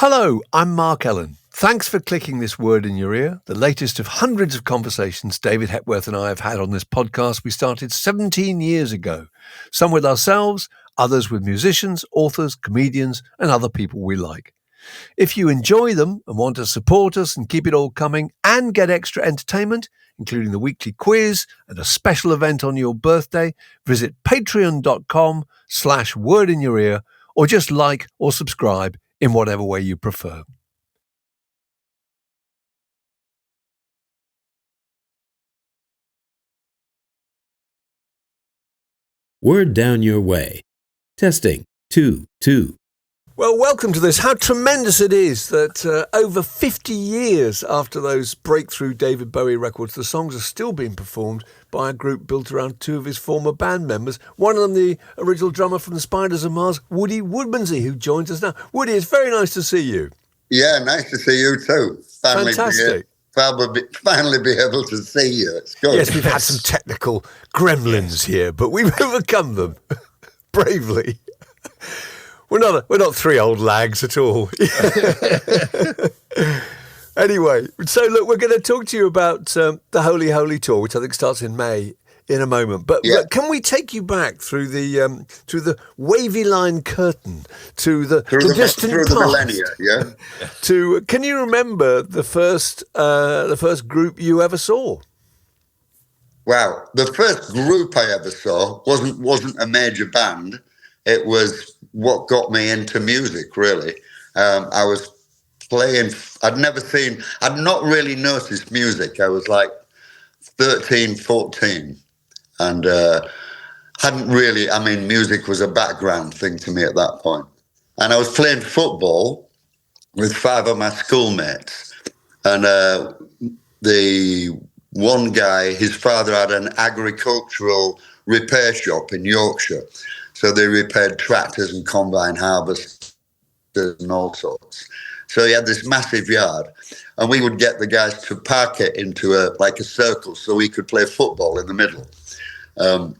Hello, I'm Mark Ellen. Thanks for clicking this word in your ear, the latest of hundreds of conversations David Hepworth and I have had on this podcast we started 17 years ago. Some with ourselves, others with musicians, authors, comedians, and other people we like. If you enjoy them and want to support us and keep it all coming and get extra entertainment, including the weekly quiz and a special event on your birthday, visit patreon.com/word in your ear or just like or subscribe in whatever way you prefer. Word down your way. Testing 2, 2. Well, welcome to this. How tremendous it is that over 50 years after those breakthrough David Bowie records, the songs are still being performed by a group built around two of his former band members. One of them, the original drummer from the Spiders of Mars, Woody Woodmansey, who joins us now. Woody, it's very nice to see you. Yeah, nice to see you too. Fantastic. Finally be able to see you. It's good. Yes, we've had some technical gremlins here, but we've overcome them bravely. We're not three old lags at all. Anyway, so look, we're going to talk to you about the Holy Holy Tour, which I think starts in May in a moment. But can we take you back through the wavy line curtain to the distant past? The millennia, yeah. Can you remember the first group you ever saw? Wow, the first group I ever saw wasn't a major band. It was what got me into music, really. I was playing, I'd not really noticed music. I was like 13, 14 and hadn't really, music was a background thing to me at that point. And I was playing football with 5 of my schoolmates. And the one guy, his father had an agricultural repair shop in Yorkshire. So they repaired tractors and combine harvesters and all sorts. So he had this massive yard, and we would get the guys to park it into a circle so we could play football in the middle. And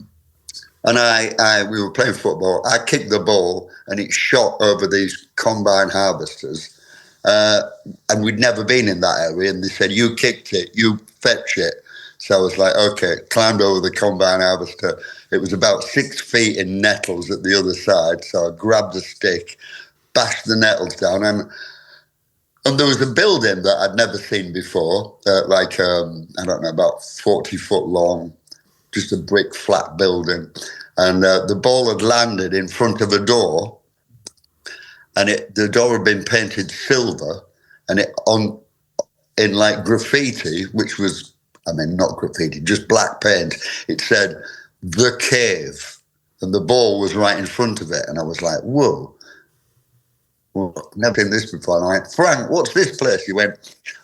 we were playing football. I kicked the ball, and it shot over these combine harvesters. And we'd never been in that area, and they said, "You kicked it, you fetch it." So I was like, okay, climbed over the combine harvester. It was about 6 feet in nettles at the other side. So I grabbed a stick, bashed the nettles down. And there was a building that I'd never seen before, about 40 foot long, just a brick flat building. And the ball had landed in front of a door. And the door had been painted silver. And in graffiti, which was, not graffiti, just black paint, it said, "The Cave." And the ball was right in front of it. And I was like, whoa. Well, never seen this before. And I went, "Frank, what's this place?" He went,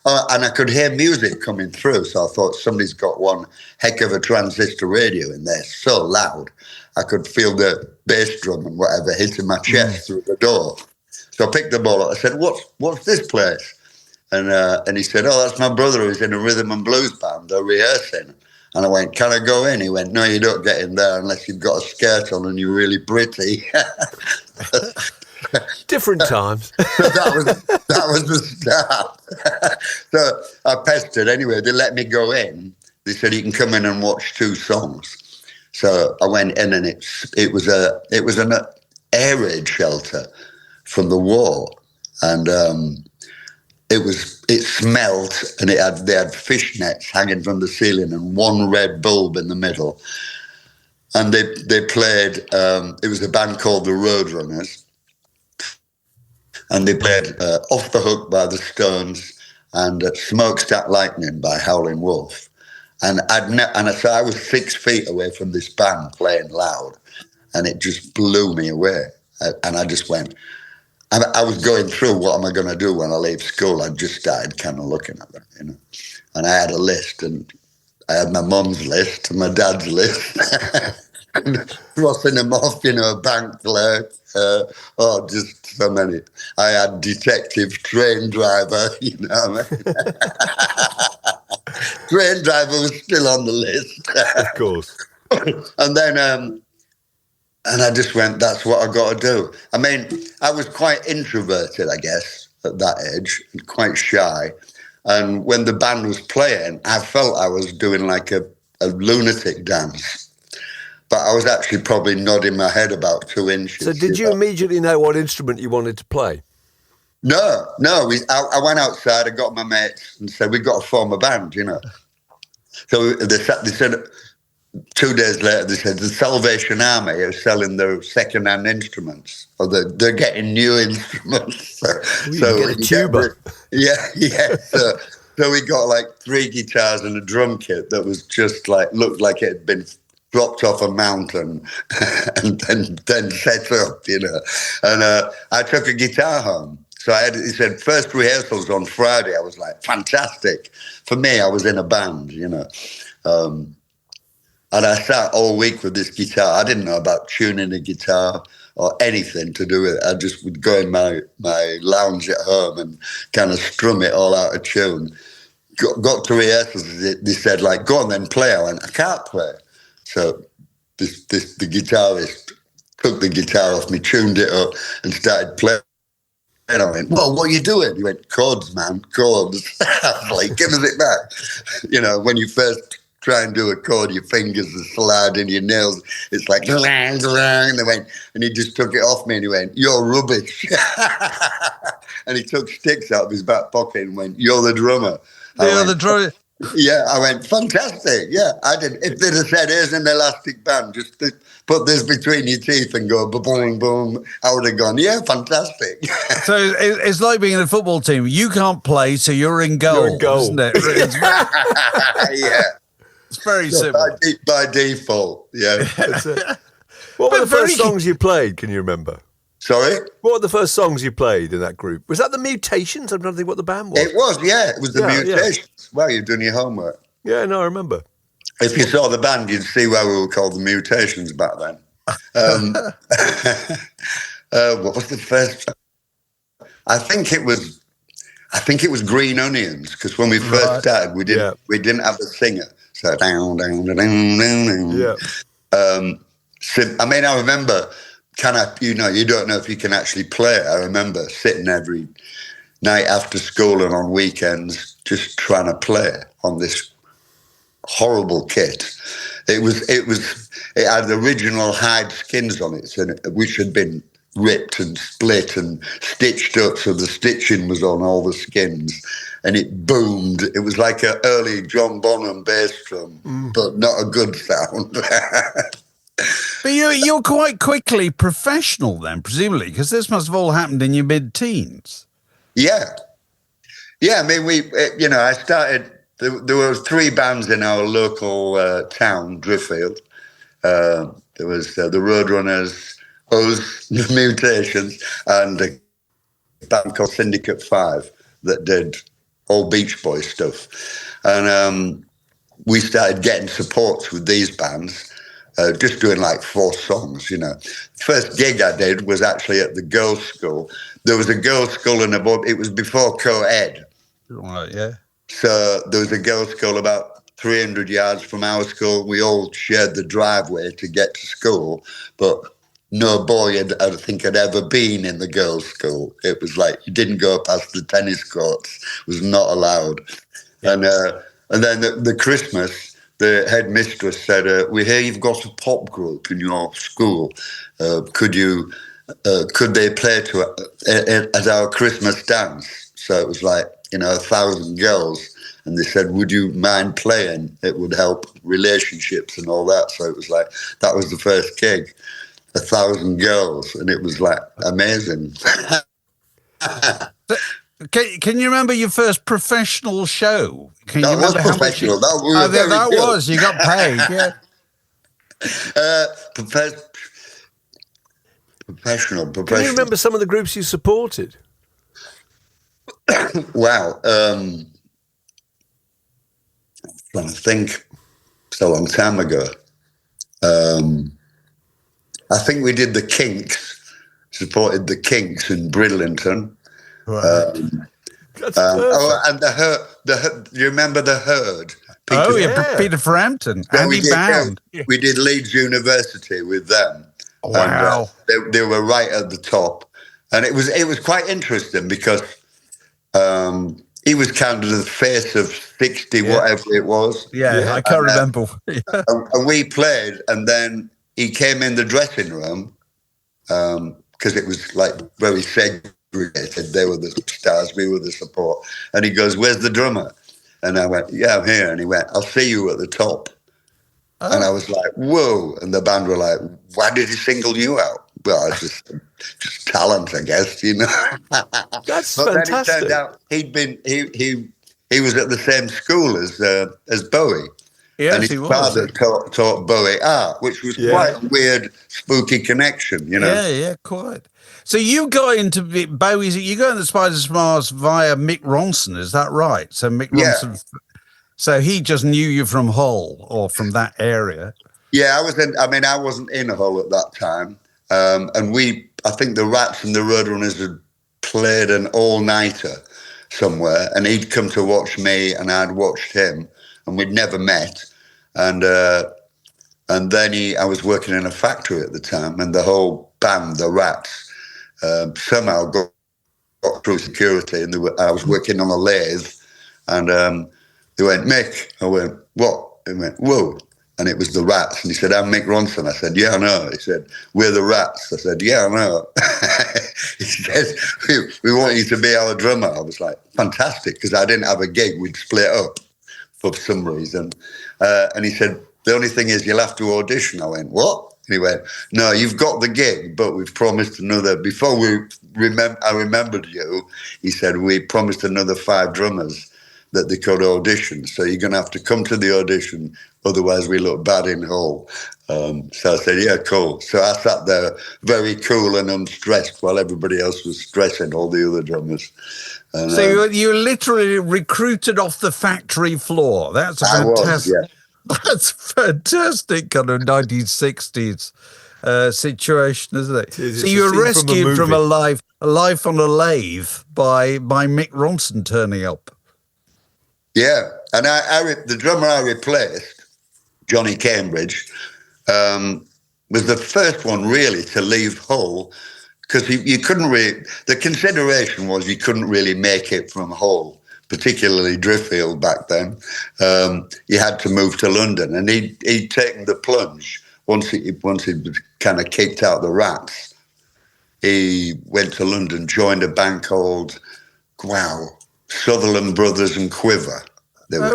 "Oh," and I could hear music coming through. So I thought somebody's got one heck of a transistor radio in there, so loud. I could feel the bass drum and whatever hitting my chest through the door. So I picked the ball up. I said, what's this place? And he said, "Oh, that's my brother who's in a rhythm and blues band. They're rehearsing." And I went, "Can I go in?" He went, "No, you don't get in there unless you've got a skirt on and you're really pretty." Different times. So that was the start. So I pestered. Anyway, they let me go in. They said, "You can come in and watch 2 songs." So I went in, and it was an air raid shelter from the war, and it smelled, and they had fishnets hanging from the ceiling and one red bulb in the middle. And they played, it was a band called the Roadrunners, and they played Off the Hook by the Stones and Smokestack Lightning by Howlin' Wolf. And so I was 6 feet away from this band playing loud, and it just blew me away. And I just went, I was going through, what am I going to do when I leave school? I just started kind of looking at them, And I had a list, and I had my mum's list and my dad's list. And crossing them off, bank clerk, just so many. I had detective, train driver, Train driver was still on the list. Of course. And then And I just went, that's what I got to do. I mean, I was quite introverted, I guess. at that age, quite shy. And when the band was playing, I felt I was doing like a lunatic dance. But I was actually probably nodding my head about 2 inches. So did you immediately know what instrument you wanted to play? No. I went outside, I got my mates and said, we've got to form a band, you know. So they said 2 days later, they said, the Salvation Army are selling their second-hand instruments, or they're getting new instruments. So get a tuba. Yeah. So we got like 3 guitars and a drum kit that was just like, looked like it had been dropped off a mountain and then set up, you know. And I took a guitar home. So he said, first rehearsals on Friday. I was like, fantastic. For me, I was in a band, you know. And I sat all week with this guitar. I didn't know about tuning a guitar or anything to do with it. I just would go in my lounge at home and kind of strum it all out of tune. Got to rehearsals. They said, like, go on then, play. I went, I can't play. So the guitarist took the guitar off me, tuned it up, and started playing. And I went, well, what are you doing? He went, chords, man, chords. I was like, give us it back. You know, when you first try and do a chord, your fingers are sliding, your nails, it's like, and he just took it off me and he went, you're rubbish. And he took sticks out of his back pocket and went, you're the drummer. You're the drummer. Yeah, I went, fantastic. Yeah, I did. If they'd have said, here's an elastic band, just put this between your teeth and go boom, boom, I would have gone, yeah, fantastic. So it's like being in a football team. You can't play, so you're in goal. You're in goal. Isn't it? Yeah. It's very simple. By default, yeah. What were the first songs you played, can you remember? Sorry? What were the first songs you played in that group? Was that the Mutations? I'm trying to think what the band was. It was, yeah. It was the Mutations. Yeah. Well, you've done your homework. Yeah, no, I remember. If you saw the band, you'd see why we were called the Mutations back then. What was the first? I think it was Green Onions, because when we first started, we didn't have a singer. So down. Yeah. I mean, I remember you don't know if you can actually play it. I remember sitting every night after school and on weekends just trying to play on this horrible kit. It had original hide skins on it, which had been ripped and split and stitched up, so the stitching was on all the skins, and it boomed. It was like an early John Bonham bass drum, but not a good sound. But you're quite quickly professional then, presumably, because this must have all happened in your mid-teens. Yeah. I mean, I started. There were 3 bands in our local town, Driffield. There was the Roadrunners, us, the Mutations, and a band called Syndicate 5 that did all Beach Boys stuff. And we started getting supports with these bands, just doing like 4 songs, you know. First gig I did was actually at the girls' school. There was a girls' school it was before co-ed. Right, yeah. So there was a girls' school about 300 yards from our school. We all shared the driveway to get to school, but no boy had ever been in the girls' school. It was like you didn't go past the tennis courts. It was not allowed. Yeah. And then the Christmas, the headmistress said, we hear you've got a pop group in your school. Could they play at our Christmas dance? So it was like, 1,000 girls. And they said, would you mind playing? It would help relationships and all that. So it was like, that was the first gig, 1,000 girls. And it was like amazing. Can you remember your first professional show? Can you that remember was professional. That was. You got paid, yeah. Professional. Can you remember some of the groups you supported? Wow. I'm trying to think. It's a long time ago. I think we did the Kinks, supported the Kinks in Bridlington. Right. And the you remember the Herd? Peter Frampton, Andy Bound. We did Leeds University with them. Wow. And, they were right at the top, and it was quite interesting because He was kind of the face of 60, whatever it was. Yeah, I can't remember. And we played, and then he came in the dressing room because it was like very segregated. They were the stars, we were the support. And he goes, "Where's the drummer?" And I went, "Yeah, I'm here." And he went, "I'll see you at the top." Oh. And I was like, "Whoa!" And the band were like, "Why did he single you out?" Well, it's just talent, I guess, you know. That's but fantastic. Then it turned out he was at the same school as Bowie. Yes, and his father taught Bowie art, which was quite a weird, spooky connection, you know. Yeah, quite. So you got into Bowie's. You got into Spiders from Mars via Mick Ronson, is that right? So Mick Ronson. So he just knew you from Hull or from that area. Yeah, I wasn't in Hull at that time, and I think the Rats and the Roadrunners had played an all-nighter somewhere, and he'd come to watch me, and I'd watched him, and we'd never met. And then I was working in a factory at the time, and the whole band, the Rats, somehow got through security, and I was working on a lathe, and they went, "Mick." I went, "What?" They went, "Whoa." And it was the Rats. And he said, "I'm Mick Ronson." I said, "Yeah, I know." He said, "We're the Rats." I said, "Yeah, I know." He said, we want you to be our drummer. I was like, fantastic, because I didn't have a gig. We'd split up for some reason. And he said, "The only thing is you'll have to audition." I went, "What?" And he went, "No, you've got the gig, but we've promised another, before I remembered you," he said, "we promised another 5 drummers that they could audition. So you're going to have to come to the audition, otherwise we look bad in Hull." So I said, "Yeah, cool." So I sat there very cool and unstressed while everybody else was stressing, all the other drummers. And, so you literally recruited off the factory floor. That's a fantastic. That's fantastic kind of 1960s situation, isn't it? So you were rescued from a life on a lathe by Mick Ronson turning up. Yeah, and the drummer I replaced, Johnny Cambridge, was the first one really to leave Hull, because you couldn't really. The consideration was you couldn't really make it from Hull, particularly Driffield back then. You had to move to London, and he'd taken the plunge once he'd kind of kicked out the Rats. He went to London, joined a band called Sutherland Brothers and Quiver. They were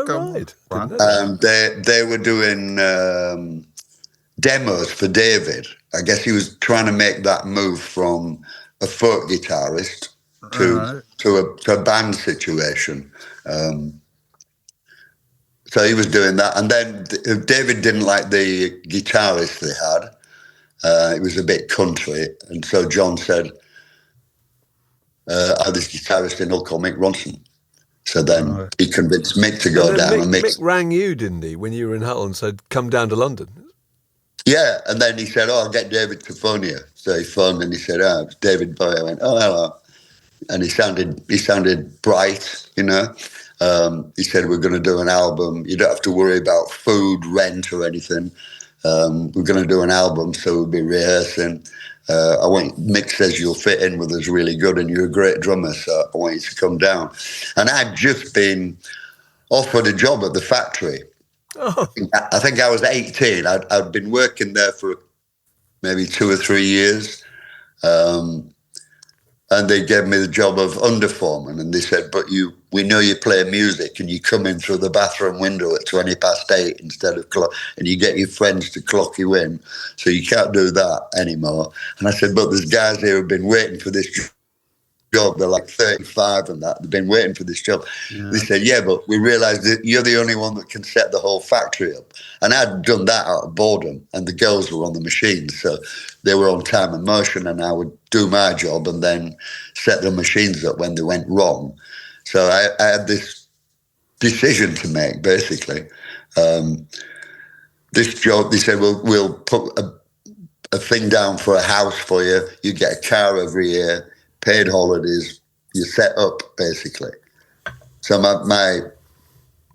called. Right. And they were doing demos for David. I guess he was trying to make that move from a folk guitarist to a band situation. So he was doing that. And then David didn't like the guitarist they had. It was a bit country. And so John said, "I have this guitarist in Hull called Mick Ronson." So then he convinced Mick to go down. Mick, and Mick rang you, didn't he, when you were in Hull and said, "Come down to London"? Yeah, and then he said, "Oh, I'll get David to phone you." So he phoned and he said, "Oh, it's David Bowie." I went, "Oh, hello." And he sounded bright, you know. He said, "We're going to do an album. You don't have to worry about food, rent or anything. We're going to do an album, so we'll be rehearsing. Mick says you'll fit in with us really good, and you're a great drummer, so I want you to come down." And I'd just been offered a job at the factory. Oh. I think I was 18. I'd been working there for maybe 2 or 3 years. And they gave me the job of under-foreman, and they said, "But we know you play music, and you come in through the bathroom window at 8:20 instead of clock, and you get your friends to clock you in, so you can't do that anymore." And I said, "But there's guys here who've been waiting for this job. They're like 35 and that. They've been waiting for this job." Yeah. They said, "Yeah, but we realised that you're the only one that can set the whole factory up." And I'd done that out of boredom, and the girls were on the machines, so they were on time and motion, and I would do my job and then set the machines up when they went wrong. So I had this decision to make, basically. This job, they said, "Well, we'll put a thing down for a house for you. You get a car every year, paid holidays, you set up," basically. So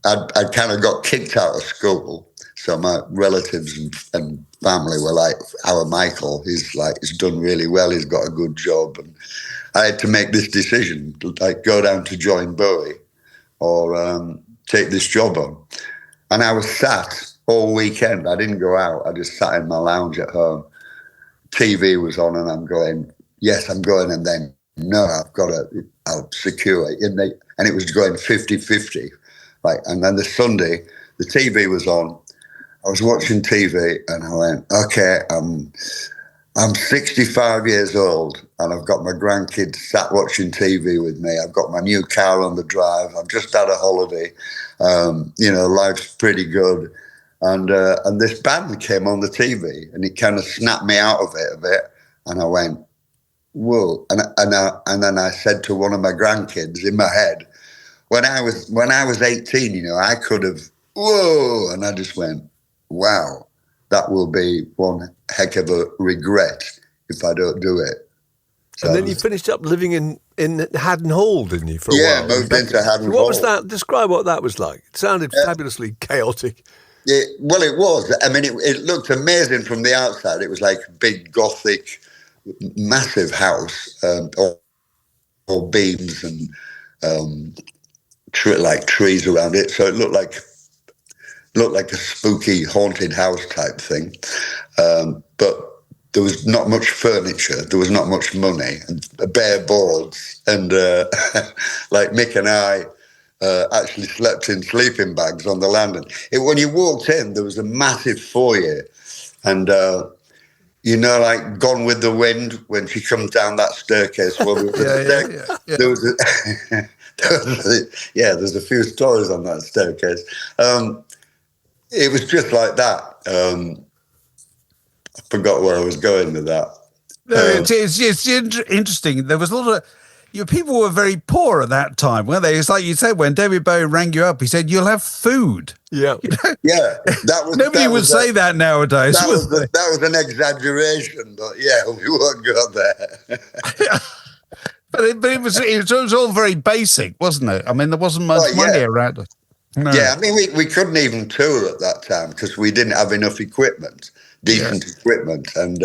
I kind of got kicked out of school. So my relatives and family were like, "Our Michael, he's done really well. He's got a good job." And I had to make this decision, like go down to join Bowie or take this job on. And I was sat all weekend. I didn't go out. I just sat in my lounge at home. TV was on and I'm going, yes, I'm going. And then, no, I'll secure it. And it was going 50-50. Like, and then the Sunday, the TV was on. I was watching TV and I went, okay, I'm 65 years old and I've got my grandkids sat watching TV with me. I've got my new car on the drive. I've just had a holiday. Life's pretty good. And this band came on the TV and it kind of snapped me out of it a bit. And I went, whoa. And then I said to one of my grandkids in my head, when I was 18, I could have, whoa. And I just went, wow, that will be one heck of a regret if I don't do it. So, and then you finished up living in Haddon Hall, didn't you, for a while? Yeah, moved into Haddon Hall. What was that? Describe what that was like. It sounded fabulously chaotic. It was. I mean, it looked amazing from the outside. It was like a big Gothic, massive house, all beams and trees around it. So it looked like a spooky haunted house type thing. But there was not much furniture. There was not much money and bare boards. And like Mick and I actually slept in sleeping bags on the landing. When you walked in, there was a massive foyer. And, like Gone with the Wind, when she comes down that staircase. Well, there was there's a few stories on that staircase. It was just like that. I forgot where I was going with that. It's interesting. There was a lot of people were very poor at that time, weren't they? It's like you said, when David Bowie rang you up, he said, "You'll have food." Yeah, that was. Nobody would say that nowadays. That was an exaggeration, but yeah, we won't go there. But it was all very basic, wasn't it? I mean, there wasn't much money around it. No. Yeah, I mean, we couldn't even tour at that time because we didn't have enough decent equipment, and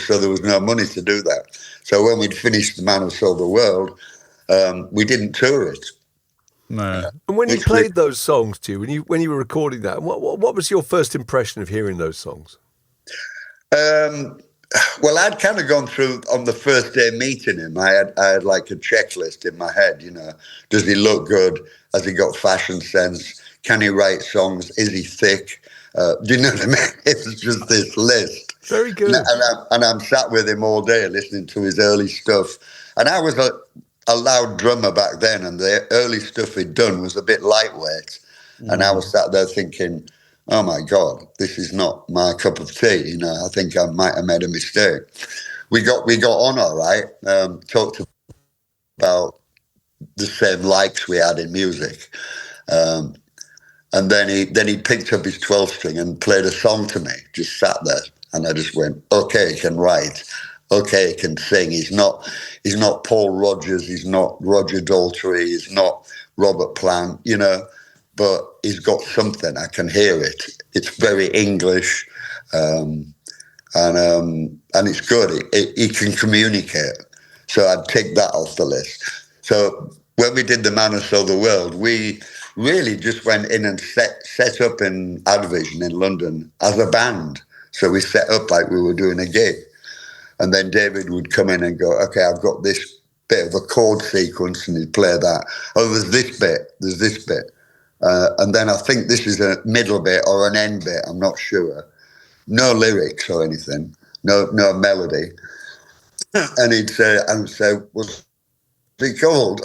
so there was no money to do that. So when we'd finished The Man Who Sold the World, we didn't tour it. No. And when you played those songs to you, when you were recording that, what was your first impression of hearing those songs? Well, I'd kind of gone through on the first day meeting him. I had like a checklist in my head. Does he look good? Has he got fashion sense? Can he write songs? Is he thick? Do you know what I mean? It was just this list. Very good. And I'm sat with him all day listening to his early stuff. And I was a loud drummer back then, and the early stuff he'd done was a bit lightweight. And I was sat there thinking, oh my God, this is not my cup of tea. I think I might have made a mistake. We got on all right. Talked about the same likes we had in music. And then he picked up his 12-string and played a song to me, just sat there. And I just went, okay, he can write. Okay, he can sing. He's not Paul Rodgers. He's not Roger Daltrey. He's not Robert Plant, but he's got something. I can hear it. It's very English. And it's good. He can communicate. So I'd take that off the list. So when we did The Man Who Sold the World, we really just went in and set up in Advision in London as a band. So we set up like we were doing a gig. And then David would come in and go, okay, I've got this bit of a chord sequence, and he'd play that. Oh, there's this bit. And then I think this is a middle bit or an end bit, I'm not sure. No lyrics or anything, no melody. And he'd say, what's it called?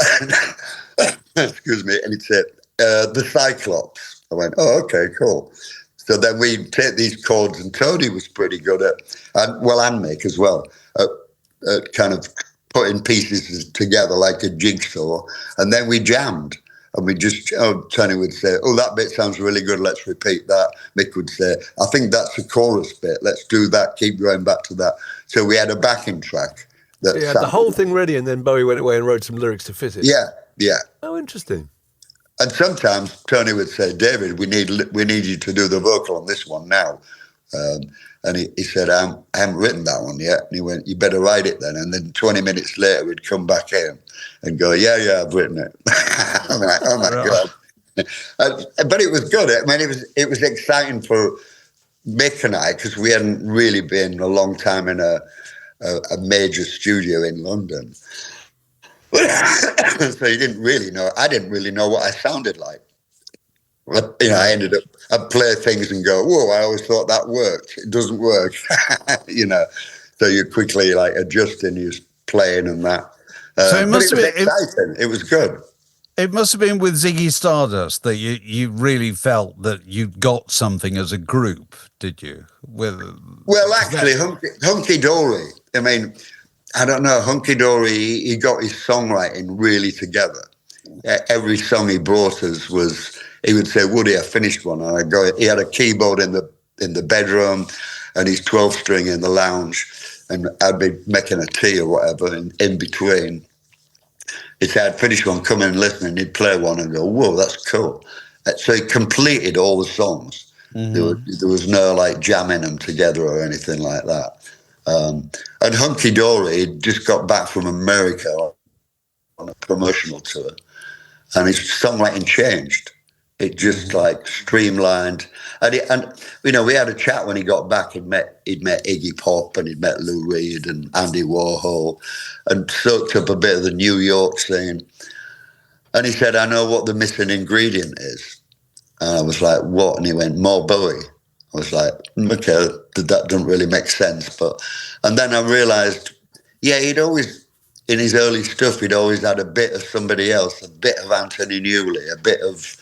Excuse me. And he'd say, The Cyclops. I went, oh, okay, cool. So then we'd take these chords, and Tony was pretty good at, and Mick as well, at kind of putting pieces together like a jigsaw. And then we jammed. And we just, Tony would say, oh, that bit sounds really good, let's repeat that. Mick would say, I think that's the chorus bit, let's do that, keep going back to that. So we had a backing track. You had the whole thing ready, and then Bowie went away and wrote some lyrics to fit it. Yeah. Oh, interesting. And sometimes Tony would say, David, we need you to do the vocal on this one now. And he said, I haven't written that one yet. And he went, you better write it then. And then 20 minutes later, we'd come back in and go, yeah, I've written it. I'm like, oh my God. But it was good. I mean, it was exciting for Mick and I, because we hadn't really been a long time in a major studio in London. So you didn't really know. I didn't really know what I sounded like. I ended up, I'd play things and go, whoa, I always thought that worked. It doesn't work. So you're quickly like adjusting your playing and that. So it must have been exciting. It was good. It must have been with Ziggy Stardust that you really felt that you got something as a group, did you? Well, actually, Hunky Dory, I mean, I don't know, Hunky Dory, he got his songwriting really together. Every song he brought us was, he would say, Woody, I finished one. And I'd go, he had a keyboard in the bedroom and his 12-string in the lounge. And I'd be making a tea or whatever in between. He'd say, I'd finish one, come in and listen, and he'd play one and go, whoa, that's cool. So he completed all the songs. Mm-hmm. There was no like jamming them together or anything like that. And Hunky Dory, he'd just got back from America on a promotional tour, and his songwriting changed. It just like streamlined, and we had a chat when he got back. He'd met Iggy Pop and he'd met Lou Reed and Andy Warhol, and soaked up a bit of the New York scene. And he said, "I know what the missing ingredient is." And I was like, "What?" And he went, "More Bowie." I was like, "Okay, that doesn't really make sense." And then I realized, yeah, he'd always, in his early stuff, he'd always had a bit of somebody else, a bit of Anthony Newley, a bit of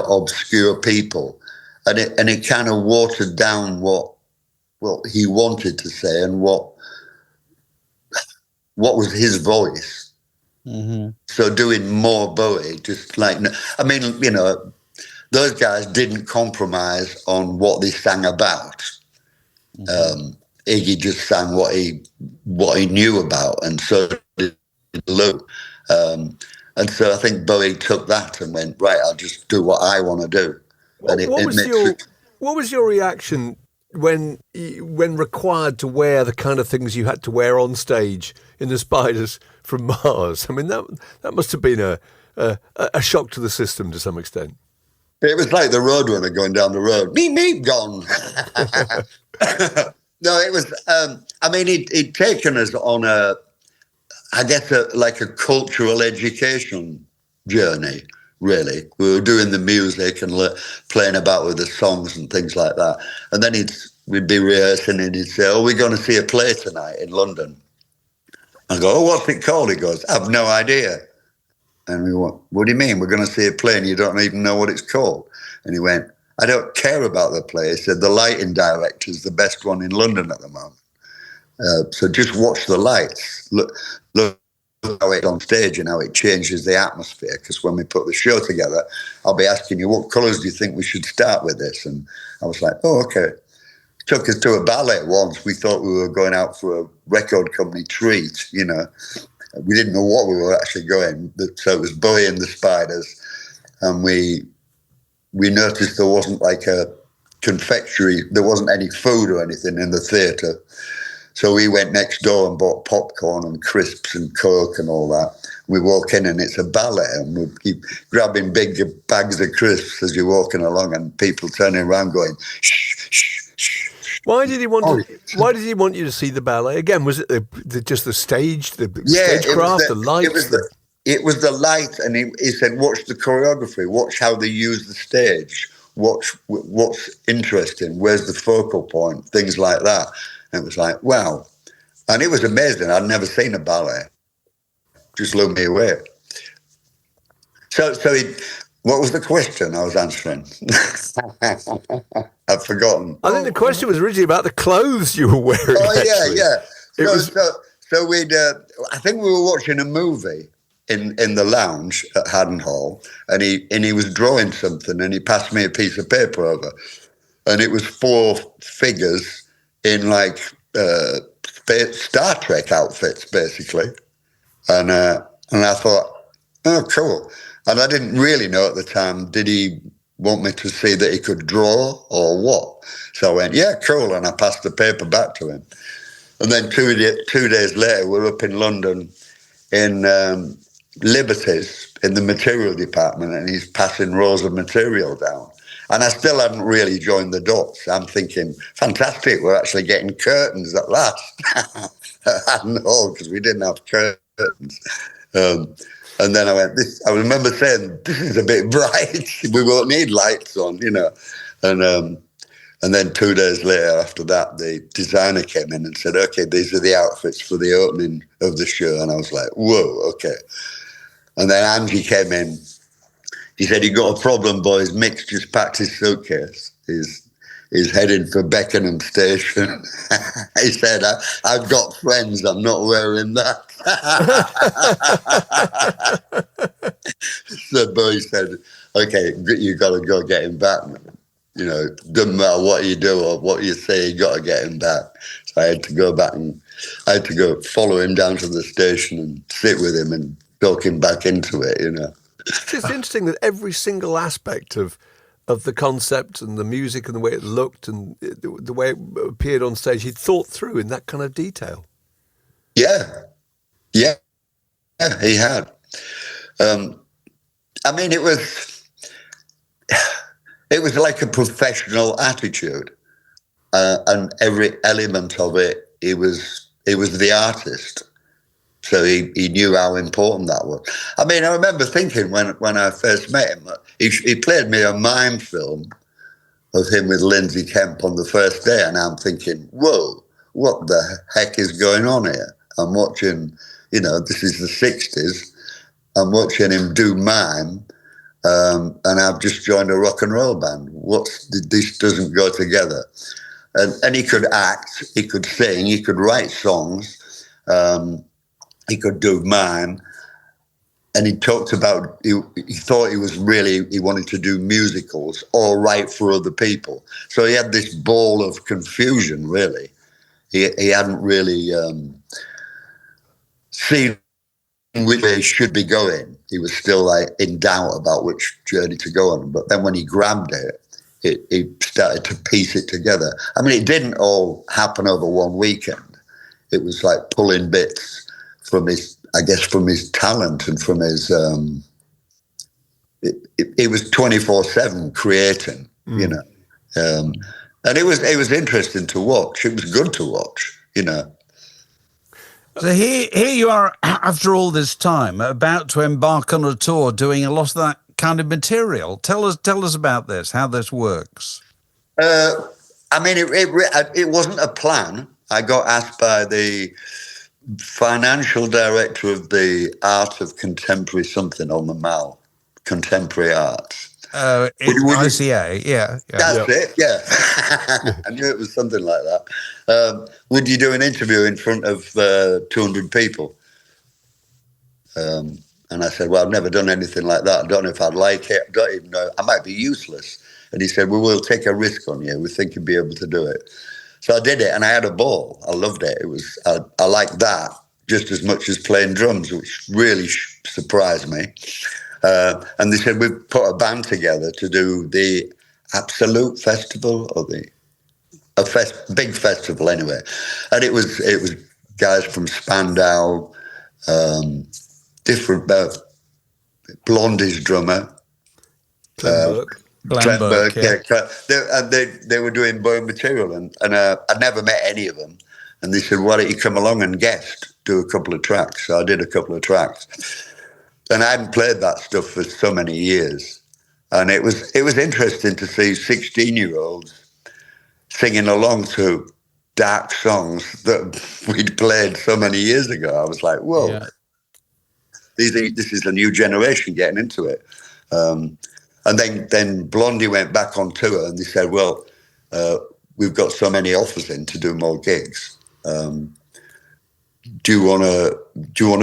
obscure people, and it kind of watered down what he wanted to say and what was his voice. Mm-hmm. So doing more Bowie, just like, I mean, those guys didn't compromise on what they sang about. Mm-hmm. Iggy just sang what he knew about, and so did Lou. And so I think Bowie took that and went, right, I'll just do what I want to do. What was your reaction when required to wear the kind of things you had to wear on stage in the Spiders from Mars? I mean, that must have been a shock to the system to some extent. It was like the Roadrunner going down the road. Meep, gone. No, it was, I mean, he'd taken us on a cultural education journey, really. We were doing the music and playing about with the songs and things like that. And then we'd be rehearsing and he'd say, "Oh, we're going to see a play tonight in London." I go, "Oh, what's it called?" He goes, "I've no idea." And we went, "What do you mean? We're going to see a play and you don't even know what it's called?" And he went, "I don't care about the play." He said, "The lighting director's the best one in London at the moment. So just watch the lights. Look how it's on stage and how it changes the atmosphere. Because when we put the show together, I'll be asking you, what colours do you think we should start with this?" And I was like, "Oh, okay." Took us to a ballet once. We thought we were going out for a record company treat, We didn't know what we were actually going. So it was Bowie and the Spiders. And we noticed there wasn't like a confectionery, there wasn't any food or anything in the theatre. So we went next door and bought popcorn and crisps and Coke and all that. We walk in and it's a ballet, and we keep grabbing big bags of crisps as you're walking along, and people turning around going, "Shh, shh, shh." Why did he want you to see the ballet again? Was it just the stage, stagecraft, the lights? It was the light, and he said, "Watch the choreography. Watch how they use the stage. Watch what's interesting. Where's the focal point? Things like that." And it was like, wow. And it was amazing. I'd never seen a ballet. Just blew me away. So what was the question I was answering? I've forgotten. I think the question was originally about the clothes you were wearing. Oh, yeah. So we'd, I think we were watching a movie in the lounge at Haddon Hall, and he was drawing something, and he passed me a piece of paper over, and it was 4 figures in like Star Trek outfits, basically. And I thought, oh, cool. And I didn't really know at the time, did he want me to see that he could draw or what? So I went, yeah, cool. And I passed the paper back to him. And then 2 days later, we're up in London in Liberties in the material department, and he's passing rows of material down. And I still hadn't really joined the dots. I'm thinking, fantastic, we're actually getting curtains at last. No, because we didn't have curtains. And then I remember saying, this is a bit bright. We won't need lights on, you know. And then 2 days later after that, the designer came in and said, okay, these are the outfits for the opening of the show. And I was like, whoa, okay. And then Angie came in. He said, you got a problem, boys. Mick's just packed his suitcase. He's heading for Beckenham Station. He said, I've got friends. I'm not wearing that. So Bowie said, okay, you got to go get him back. You know, doesn't matter what you do or what you say, you got to get him back. So I had to go back and I had to go follow him down to the station and sit with him and talk him back into it, you know. It's just interesting that every single aspect of the concept and the music and the way it looked and the way it appeared on stage, he'd thought through in that kind of detail. Yeah, he had. I mean, it was like a professional attitude, and every element of it, it was the artist. So he knew how important that was. I mean, I remember thinking when I first met him, he played me a mime film of him with Lindsay Kemp on the first day, and I'm thinking, whoa, what the heck is going on here? I'm watching, you know, this is the 60s. I'm watching him do mime, and I've just joined a rock and roll band. This doesn't go together. And he could act, he could sing, he could write songs, he could do mime, and he talked about, he thought he wanted to do musicals or write for other people. So he had this ball of confusion, really. He hadn't really seen which way he should be going. He was still like in doubt about which journey to go on. But then when he grabbed it, he started to piece it together. I mean, it didn't all happen over one weekend. It was like pulling bits from his talent and from his, it was 24/7 creating, you know. And it was interesting to watch. It was good to watch, you know. So here you are, after all this time, about to embark on a tour, doing a lot of that kind of material. Tell us about this, how this works. I mean, it wasn't a plan. I got asked by the financial director of the Art of Contemporary something on the Mall, Contemporary Arts. ICA, yeah. That's it, yeah. I knew it was something like that. Would you do an interview in front of 200 people? And I said, well, I've never done anything like that. I don't know if I'd like it. I don't even know. I might be useless. And he said, well, we'll take a risk on you. We think you'd be able to do it. So I did it, and I had a ball. I loved it. I liked that just as much as playing drums, which really surprised me. And they said, we've put a band together to do the Absolute Festival, or big festival anyway. And it was guys from Spandau, different, Blondie's drummer, Glenberg, yeah. They were doing Bowie material, and I'd never met any of them. And they said, why don't you come along and do a couple of tracks? So I did a couple of tracks. And I hadn't played that stuff for so many years. And it was interesting to see 16-year-olds singing along to dark songs that we'd played so many years ago. I was like, whoa, yeah. This is a new generation getting into it. And then Blondie went back on tour, and they said, well, we've got so many offers in to do more gigs. Do you want to own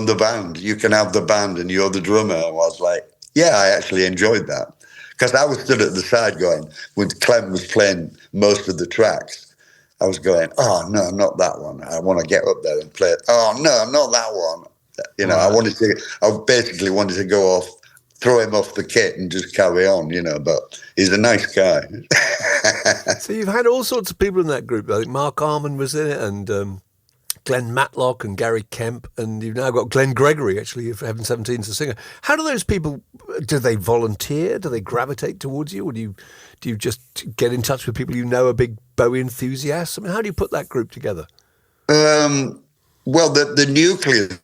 the band? You can have the band and you're the drummer. And I was like, yeah, I actually enjoyed that. Because I was stood at the side going, when Clem was playing most of the tracks, I was going, oh, no, not that one. I want to get up there and play it. Oh, no, not that one. You know, I basically wanted to go off throw him off the kit and just carry on, but he's a nice guy. So you've had all sorts of people in that group. I think Mark Arman was in it, and Glenn Matlock and Gary Kemp, and you've now got Glenn Gregory, actually, of Heaven 17's the singer. How do those people, do they volunteer? Do they gravitate towards you? Or do you just get in touch with people are big Bowie enthusiasts? I mean, how do you put that group together? Well, the nucleus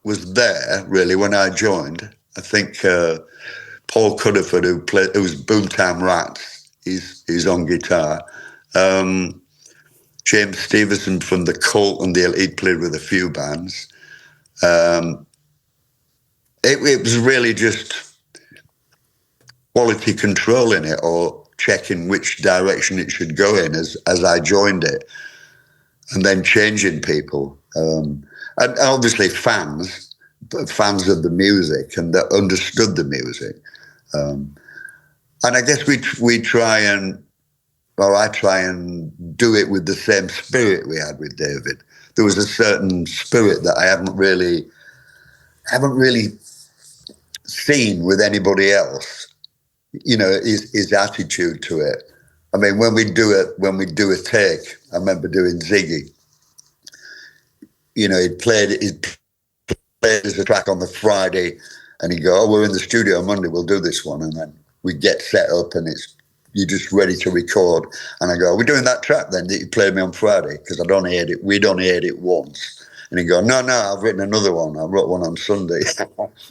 was there, really, when I joined. I think Paul Cuddiford, who's Boomtown Rats, he's on guitar. James Stevenson from the Cult, and he played with a few bands. It was really just quality control in it, or checking which direction it should go in as I joined it, and then changing people. And obviously fans of the music and that understood the music. And I guess I try and do it with the same spirit we had with David. There was a certain spirit that I haven't really seen with anybody else. His attitude to it. I mean, when we do a take, I remember doing Ziggy. He'd played as a track on the Friday, and he'd go, "Oh, we're in the studio on Monday, we'll do this one," and then we get set up, and you're just ready to record. And I go, "Are we doing that track then that you played me on Friday? Because we'd only heard it once." And he'd go, No, I've written another one. I wrote one on Sunday."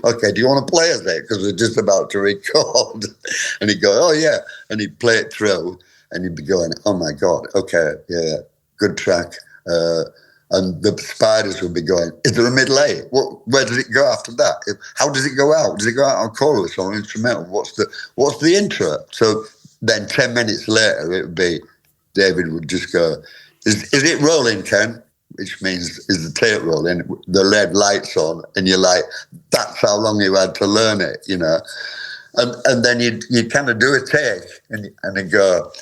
"Okay, do you want to play us it? Because we're just about to record." And he'd go, "Oh, yeah." And he'd play it through, and he'd be going, "Oh, my God, okay, yeah, good track." And the Spiders would be going, "Is there a middle eight? Where does it go after that? How does it go out? Does it go out on chorus or instrumental? What's the intro?" So then 10 minutes later, it would be, David would just go, Is it rolling, Ken?" Which means, is the tape rolling? The red light's on, and you're like, that's how long you had to learn it, And then you'd kind of do a take, and they'd go,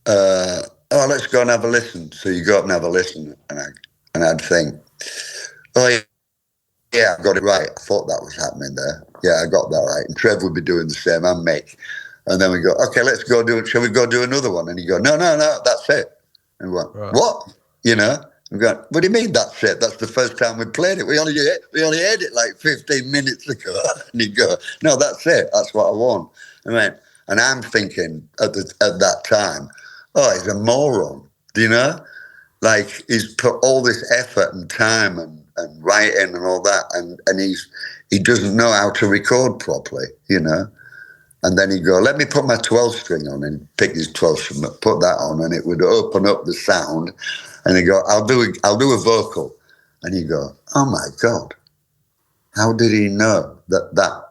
"Oh, let's go and have a listen." So you go up and have a listen, and I'd think, "Oh, yeah, I got it right. I thought that was happening there. Yeah, I got that right." And Trev would be doing the same, and Mick. And then we go, "Okay, let's go do it. Shall we go do another one?" And you go, No, that's it." And we went, right. "What?" We go, "What do you mean that's it? That's the first time we played it. We only heard it like 15 minutes ago." And you go, "No, that's it. That's what I want." And I'm thinking at that time, "Oh, he's a moron." Like, he's put all this effort and time and writing and all that, and he doesn't know how to record properly, And then he'd go, "Let me put my 12 string on," and pick his 12 string, put that on, and it would open up the sound. And he'd go, I'll do a vocal." And he'd go, "Oh my God, how did he know that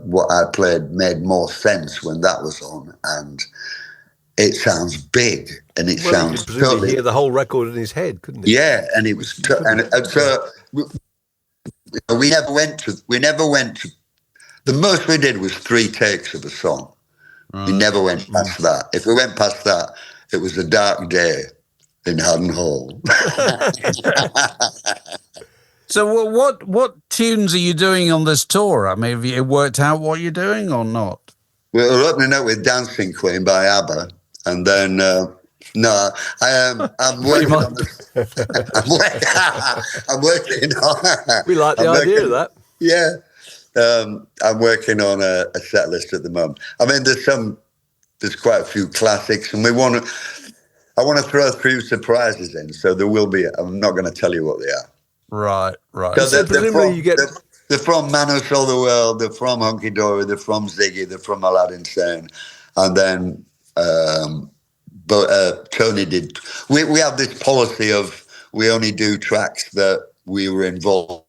what I played made more sense when that was on? And it sounds big, and it sounds he could presumably hear the whole record in his head, couldn't he?" Yeah, and it was, and so we never went to. The most we did was 3 takes of a song. We never went past that. If we went past that, it was a dark day in Haddon Hall. So what tunes are you doing on this tour? I mean, have you worked out what you're doing or not? We're opening up with Dancing Queen by ABBA, and then I'm working on I'm working on. We like the idea of that. Yeah. I'm working on a set list at the moment. I mean, there's quite a few classics, and I want to throw a few surprises in, so there will be. I'm not going to tell you what they are. Right. So they're from Manos All the World, they're from Hunky Dory, they're from Ziggy, they're from Aladdin Sane, and then Tony did. We have this policy of we only do tracks that we were involved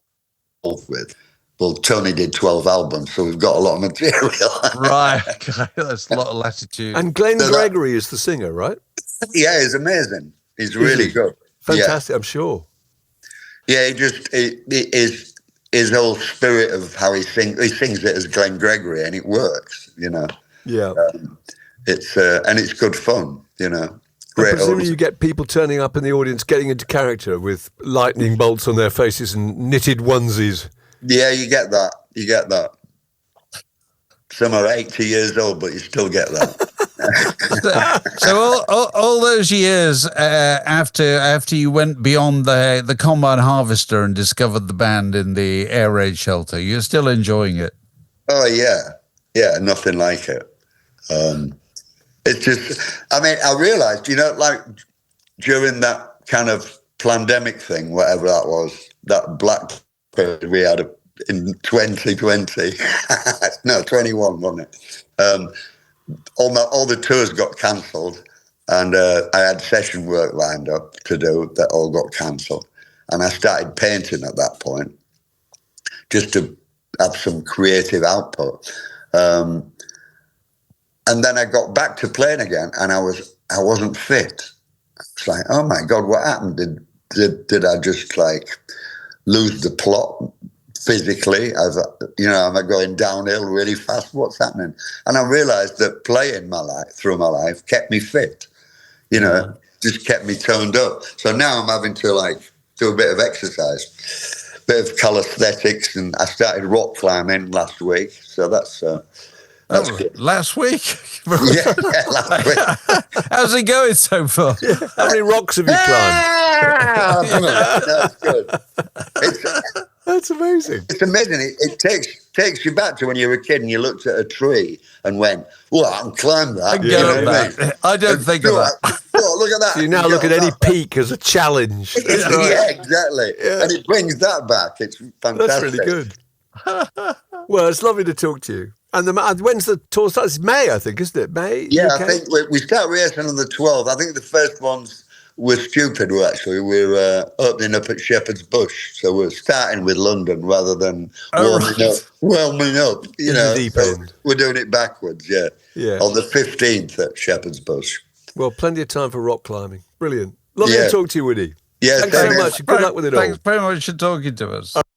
with. Well, Tony did 12 albums, so we've got a lot of material. Right, okay. That's a lot of latitude. And Glenn Gregory is the singer, right? Yeah, he's amazing. He's really good. Fantastic, yeah. I'm sure. Yeah, his whole spirit of how he sings it as Glenn Gregory, and it works, Yeah. It's good fun, Great. Presumably you get people turning up in the audience, getting into character with lightning bolts on their faces and knitted onesies. Yeah, you get that. Some are 80 years old, but you still get that. So all those years after you went beyond the combine harvester and discovered the band in the air raid shelter, you're still enjoying it? Oh, yeah, nothing like it. It's just, I mean, I realised, like during that kind of pandemic thing, whatever that was, that black period we had in 2020, no, 21, wasn't it? All the tours got cancelled, and I had session work lined up to do that all got cancelled. And I started painting at that point, just to have some creative output. And then I got back to playing again, and I wasn't fit. It's like, oh my God, what happened? Did I just like lose the plot physically? Am I going downhill really fast? What's happening? And I realized that playing through my life kept me fit, just kept me toned up. So now I'm having to like do a bit of exercise, bit of calisthenics, and I started rock climbing last week. So that's good. Last week? yeah, last week. How's it going so far? How many rocks have you climbed? That's good. That's amazing. It's amazing. It takes you back to when you were a kid and you looked at a tree and went, well, I can climb that. I don't think of that. Look at that. So you now look at any peak as a challenge. Yeah, exactly. Yeah. And it brings that back. It's fantastic. That's really good. Well, it's lovely to talk to you. And when's the tour starts? It's May, I think, isn't it? May? Yeah, UK? I think we start rehearsing on the 12th. I think the first ones were stupid, actually. We're opening up at Shepherd's Bush. So we're starting with London rather than warming up. Deep end. We're doing it backwards, yeah. On the 15th at Shepherd's Bush. Well, plenty of time for rock climbing. Brilliant. Lovely to talk to you, Woody. Yeah, thanks very much. Good luck with it all. Thanks very much for talking to us.